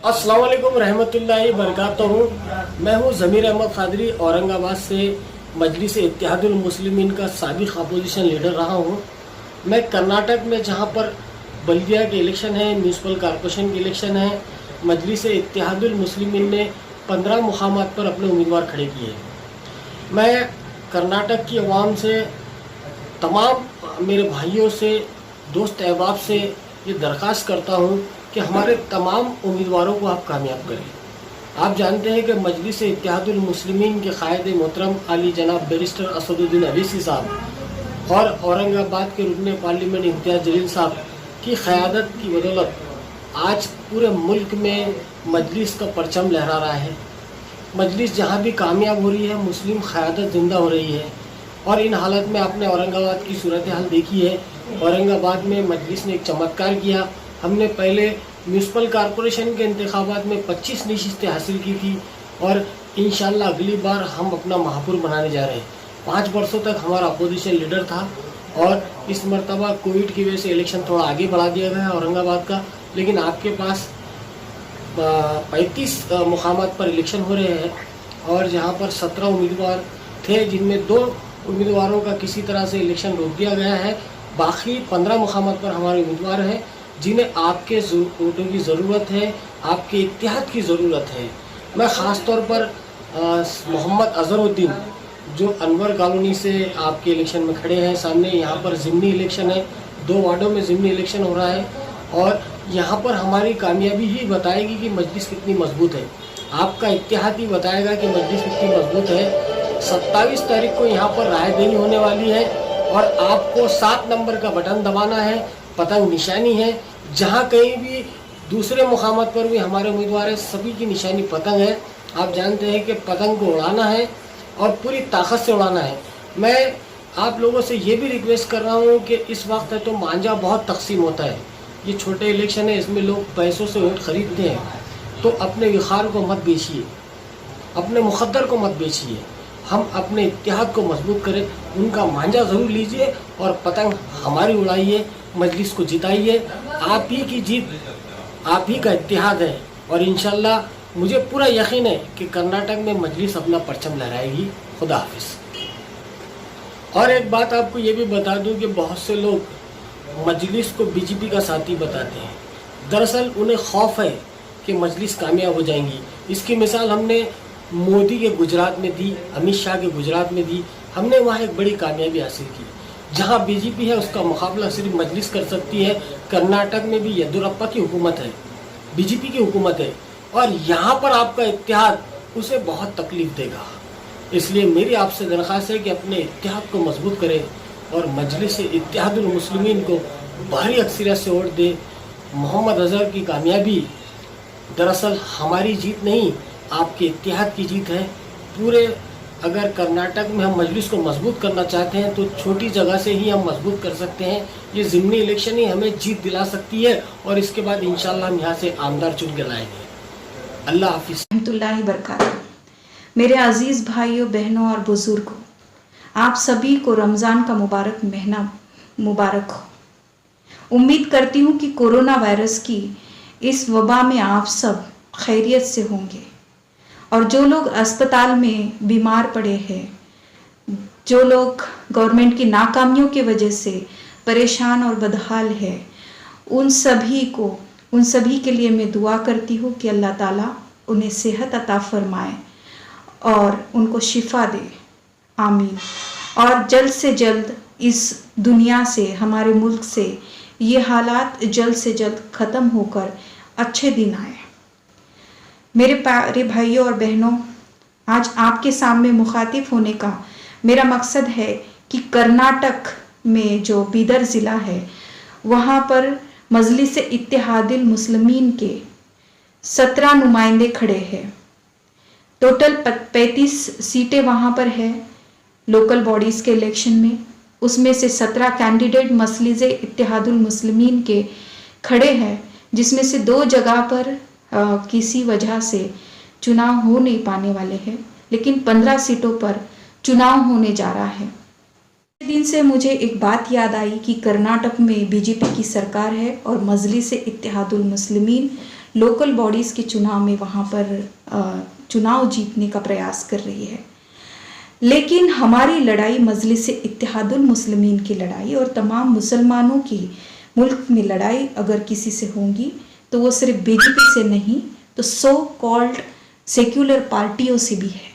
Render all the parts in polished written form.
अस्सलाम वालेकुम रहमतुल्लाहि बरकातहू। मैं हूँ ज़मीर अहमद क़ादरी, औरंगाबाद से मजलिस इत्तेहादुल मुस्लिमीन का साबिक़ अपोजिशन लीडर रहा हूँ। मैं कर्नाटक में जहाँ पर बल्दिया के इलेक्शन है, म्यूनसिपल कॉरपोरेशन के इलेक्शन है, मजलिस इत्तेहादुल मुस्लिमीन ने 15 मुक़ामात पर अपने उम्मीदवार खड़े किए। मैं कर्नाटक की आवाम से, तमाम मेरे भाइयों से, दोस्त अहबाब से ये दरख्वास्त करता हूँ कि हमारे तमाम उम्मीदवारों को आप कामयाब करें। आप जानते हैं कि मजलिस इत्तेहादुल मुस्लिमीन के क़ायद मोहतरम आली जनाब बैरिस्टर असदुद्दीन अवैसी साहब और औरंगाबाद के रुकन पार्लियामेंट इम्तियाज़ जलील साहब की क़यादत की बदौलत आज पूरे मुल्क में मजलिस का परचम लहरा रहा है। मजलिस जहाँ भी कामयाब हो रही है, मुस्लिम क़यादत ज़िंदा हो रही है। और इन हालत में आपने औरंगाबाद की सूरत हाल देखी है। औरंगाबाद में मजलिस ने एक चमत्कार किया। हमने पहले म्यूनसिपल कॉरपोरेशन के इंतखाबात में 25 नशिस्तें हासिल की थी और इंशाल्लाह अगली बार हम अपना महापुर बनाने जा रहे हैं। 5 वर्षों तक हमारा अपोजिशन लीडर था और इस मरतबा कोविड की वजह से इलेक्शन थोड़ा आगे बढ़ा दिया गया है औरंगाबाद का। लेकिन आपके पास 35 मुक़ामात पर इलेक्शन हो रहे हैं और जहाँ पर 17 उम्मीदवार थे, जिनमें 2 उम्मीदवारों का किसी तरह से इलेक्शन रोक दिया गया है। बाकी 15 मुक़ामात पर हमारे उम्मीदवार हैं जिन्हें आपके वोटों की ज़रूरत है, आपके इत्तेहाद की ज़रूरत है। मैं ख़ास तौर पर मोहम्मद अज़हरुद्दीन जो अनवर कॉलोनी से आपके इलेक्शन में खड़े हैं, सामने यहाँ पर ज़िमनी इलेक्शन है, 2 वार्डों में ज़िमनी इलेक्शन हो रहा है और यहाँ पर हमारी कामयाबी ही बताएगी कि मजलिस कितनी मजबूत है। आपका इत्तेहाद ही बताएगा कि मजलिस कितनी मजबूत है। 27 तारीख को यहाँ पर रायदही होने वाली है और आपको 7 नंबर का बटन दबाना है। पतंग निशानी है। जहाँ कहीं भी दूसरे मुक़ामात पर भी हमारे उम्मीदवार हैं, सभी की निशानी पतंग है। आप जानते हैं कि पतंग को उड़ाना है और पूरी ताकत से उड़ाना है। मैं आप लोगों से ये भी रिक्वेस्ट कर रहा हूँ कि इस वक्त है तो मांझा बहुत तकसीम होता है। ये छोटे इलेक्शन है, इसमें लोग पैसों से वोट खरीदते हैं, तो अपने विखार को मत बेचिए, अपने मुक़द्दर को मत बेचिए। हम अपने इत्तेहाद को मजबूत करें, उनका मांझा ज़रूर लीजिए और पतंग हमारी उड़ाइए, मजलिस को जिताइए। आप ही की जीत, आप ही का इत्तेहाद है और इंशाल्लाह मुझे पूरा यकीन है कि कर्नाटक में मजलिस अपना परचम लहराएगी। खुदा हाफिज़। और एक बात आपको ये भी बता दूं कि बहुत से लोग मजलिस को बीजेपी का साथी बताते हैं। दरअसल उन्हें खौफ है कि मजलिस कामयाब हो जाएंगी। इसकी मिसाल हमने मोदी के गुजरात में दी, अमित शाह के गुजरात में दी। हमने वहाँ एक बड़ी कामयाबी हासिल की। जहाँ बीजेपी है उसका मुकाबला सिर्फ मजलिस कर सकती है। कर्नाटक में भी येदियुरप्पा की हुकूमत है, बीजेपी की हुकूमत है और यहाँ पर आपका इत्तेहाद उसे बहुत तकलीफ देगा। इसलिए मेरी आपसे दरख्वास्त है कि अपने इत्तेहाद को मजबूत करें और मजलिस इत्तेहादुल मुस्लिमीन को भारी अक्सरियत से वोट दें। मोहम्मद अज़हर की कामयाबी दरअसल हमारी जीत नहीं, आपके इत्तेहाद की जीत है। पूरे अगर कर्नाटक में हम मजलिस को मजबूत करना चाहते हैं तो छोटी जगह से ही हम मजबूत कर सकते हैं। ये ज़िमनी इलेक्शन ही हमें जीत दिला सकती है और इसके बाद इंशाल्लाह हम यहाँ से आमदार चुन के लाएंगे। अल्लाह हाफिज़। रहमतुल्लाहि बरकातहू। मेरे अजीज़ भाइयों, बहनों और बुज़ुर्गों, आप सभी को रमज़ान का मुबारक महीना मुबारक हो। उम्मीद करती हूँ कि कोरोना वायरस की इस वबा में आप सब खैरियत से होंगे और जो लोग अस्पताल में बीमार पड़े हैं, जो लोग गवर्नमेंट की नाकामियों की वजह से परेशान और बदहाल है, उन सभी के लिए मैं दुआ करती हूँ कि अल्लाह ताला उन्हें सेहत अता फरमाए और उनको शिफा दे। आमीन। और जल्द से जल्द इस दुनिया से, हमारे मुल्क से ये हालात जल्द से जल्द ख़त्म होकर अच्छे दिन आए। मेरे प्यारे भाइयों और बहनों, आज आपके सामने मुखातिब होने का मेरा मकसद है कि कर्नाटक में जो बीदर ज़िला है, वहाँ पर मजलिस इत्तेहादुल मुस्लिमीन के 17 नुमाइंदे खड़े हैं। टोटल 35 सीटें वहाँ पर है लोकल बॉडीज़ के इलेक्शन में। उसमें से 17 कैंडिडेट मजलिस इत्तेहादुल मुस्लिमीन के खड़े हैं, जिसमें से 2 जगह पर किसी वजह से चुनाव हो नहीं पाने वाले हैं, लेकिन 15 सीटों पर चुनाव होने जा रहा है। दिन से मुझे एक बात याद आई कि कर्नाटक में बीजेपी की सरकार है और मजलिस इत्तेहादुल मुस्लिमीन लोकल बॉडीज़ के चुनाव में वहाँ पर चुनाव जीतने का प्रयास कर रही है। लेकिन हमारी लड़ाई मजलिस इत्तेहादुल मुस्लिमीन की लड़ाई और तमाम मुसलमानों की मुल्क में लड़ाई अगर किसी से होंगी तो वो सिर्फ बीजेपी से नहीं तो सो कॉल्ड सेक्युलर पार्टियों से भी है,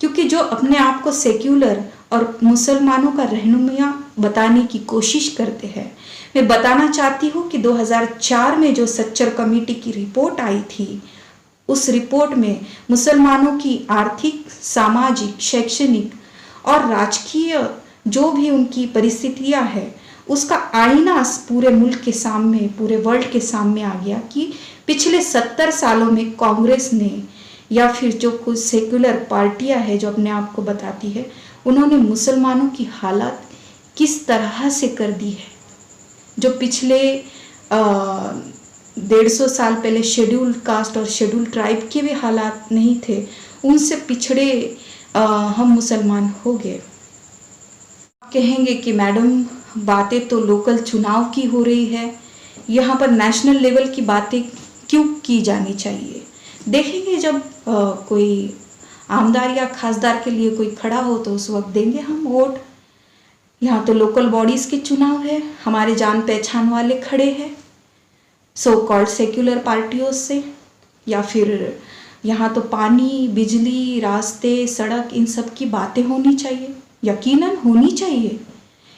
क्योंकि जो अपने आप को सेक्युलर और मुसलमानों का रहनुमा बताने की कोशिश करते हैं। मैं बताना चाहती हूँ कि 2004 में जो सच्चर कमेटी की रिपोर्ट आई थी, उस रिपोर्ट में मुसलमानों की आर्थिक, सामाजिक, शैक्षणिक और राजकीय जो भी उनकी परिस्थितियां हैं, उसका आईना पूरे मुल्क के सामने, पूरे वर्ल्ड के सामने आ गया कि पिछले 70 सालों में कांग्रेस ने या फिर जो कुछ सेक्युलर पार्टियां हैं जो अपने आप को बताती है, उन्होंने मुसलमानों की हालत किस तरह से कर दी है। जो पिछले 150 साल पहले शेड्यूल कास्ट और शेड्यूल ट्राइब के भी हालात नहीं थे, उनसे पिछड़े हम मुसलमान हो गए। कहेंगे कि मैडम बातें तो लोकल चुनाव की हो रही है, यहाँ पर नेशनल लेवल की बातें क्यों की जानी चाहिए। देखेंगे जब कोई आमदार या खासदार के लिए कोई खड़ा हो तो उस वक्त देंगे हम वोट। यहाँ तो लोकल बॉडीज़ के चुनाव है, हमारे जान पहचान वाले खड़े हैं सो कॉल्ड सेक्युलर पार्टियों से, या फिर यहाँ तो पानी, बिजली, रास्ते, सड़क, इन सब की बातें होनी चाहिए, यकीनन होनी चाहिए,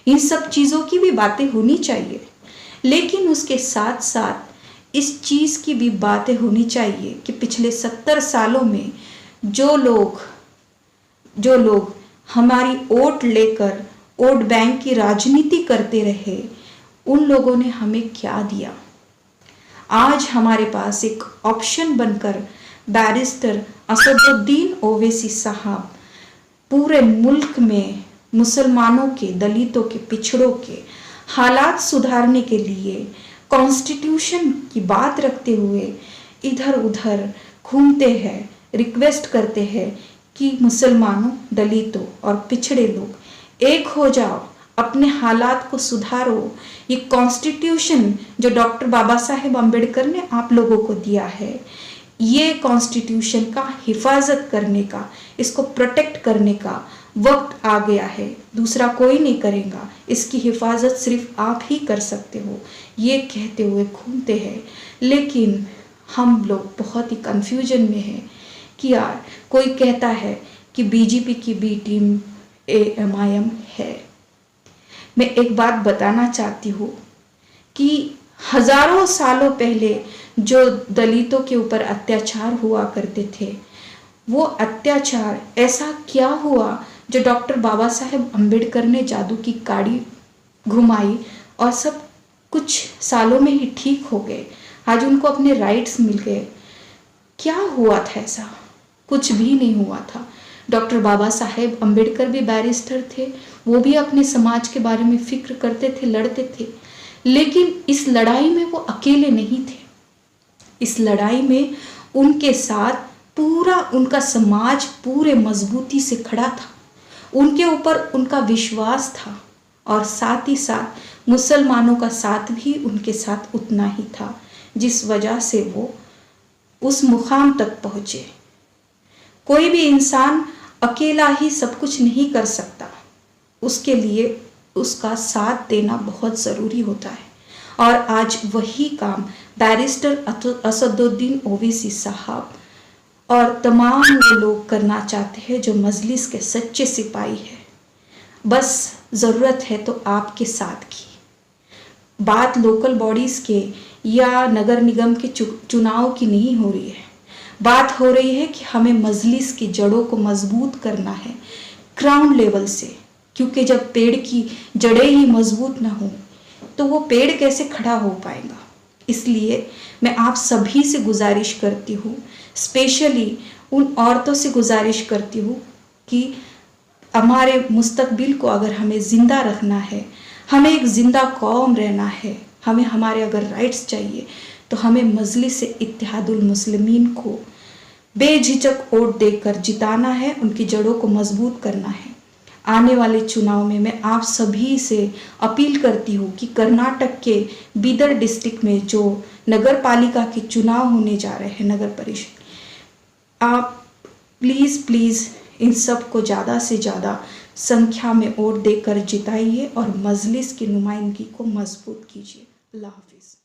इन सब चीज़ों की भी बातें होनी चाहिए। लेकिन उसके साथ साथ इस चीज़ की भी बातें होनी चाहिए कि पिछले 70 सालों में जो लोग हमारी वोट लेकर वोट बैंक की राजनीति करते रहे, उन लोगों ने हमें क्या दिया। आज हमारे पास एक ऑप्शन बनकर बैरिस्टर असदुद्दीन ओवैसी साहब पूरे मुल्क में मुसलमानों के, दलितों के, पिछड़ों के हालात सुधारने के लिए कॉन्स्टिट्यूशन की बात रखते हुए इधर उधर घूमते हैं, रिक्वेस्ट करते हैं कि मुसलमानों, दलितों और पिछड़े लोग एक हो जाओ, अपने हालात को सुधारो। ये कॉन्स्टिट्यूशन जो डॉक्टर बाबा साहेब अम्बेडकर ने आप लोगों को दिया है, ये कॉन्स्टिट्यूशन का हिफाजत करने का, इसको प्रोटेक्ट करने का वक्त आ गया है। दूसरा कोई नहीं करेगा, इसकी हिफाजत सिर्फ आप ही कर सकते हो, ये कहते हुए घूमते हैं। लेकिन हम लोग बहुत ही कन्फ्यूजन में हैं कि यार कोई कहता है कि बीजेपी की बी टीम MIM है। मैं एक बात बताना चाहती हूँ कि हजारों सालों पहले जो दलितों के ऊपर अत्याचार हुआ करते थे, वो अत्याचार ऐसा क्या हुआ जो डॉक्टर बाबा साहेब अम्बेडकर ने जादू की काड़ी घुमाई और सब कुछ सालों में ही ठीक हो गए। आज उनको अपने राइट्स मिल गए। क्या हुआ था ऐसा? कुछ भी नहीं हुआ था। डॉक्टर बाबा साहेब अम्बेडकर भी बैरिस्टर थे, वो भी अपने समाज के बारे में फिक्र करते थे, लड़ते थे। लेकिन इस लड़ाई में वो अकेले नहीं थे। इस लड़ाई में उनके साथ पूरा उनका समाज पूरे मजबूती से खड़ा था, उनके ऊपर उनका विश्वास था और साथ ही साथ मुसलमानों का साथ भी उनके साथ उतना ही था, जिस वजह से वो उस मुकाम तक पहुँचे। कोई भी इंसान अकेला ही सब कुछ नहीं कर सकता, उसके लिए उसका साथ देना बहुत ज़रूरी होता है। और आज वही काम बैरिस्टर असदुद्दीन ओवैसी साहब और तमाम वो लोग करना चाहते हैं जो मजलिस के सच्चे सिपाही हैं। बस ज़रूरत है तो आपके साथ की। बात लोकल बॉडीज़ के या नगर निगम के चुनाव की नहीं हो रही है, बात हो रही है कि हमें मजलिस की जड़ों को मजबूत करना है ग्राउंड लेवल से। क्योंकि जब पेड़ की जड़ें ही मजबूत ना हो तो वो पेड़ कैसे खड़ा हो पाएगा। इसलिए मैं आप सभी से गुजारिश करती हूँ, स्पेशली उन औरतों से गुजारिश करती हूँ कि हमारे मुस्तकबिल को अगर हमें ज़िंदा रखना है, हमें एक ज़िंदा कौम रहना है, हमें हमारे अगर राइट्स चाहिए तो हमें मजलिस इत्तेहादुल मुस्लिमीन को बेझिझक वोट देकर जिताना है, उनकी जड़ों को मजबूत करना है। आने वाले चुनाव में मैं आप सभी से अपील करती हूँ कि कर्नाटक के बीदर डिस्ट्रिक्ट में जो नगर पालिका के चुनाव होने जा रहे हैं, नगर परिषद, आप प्लीज़ इन सब को ज़्यादा से ज़्यादा संख्या में वोट देकर जिताइए और मजलिस की नुमाइंदगी को मजबूत कीजिए। अल्लाह हाफिज़।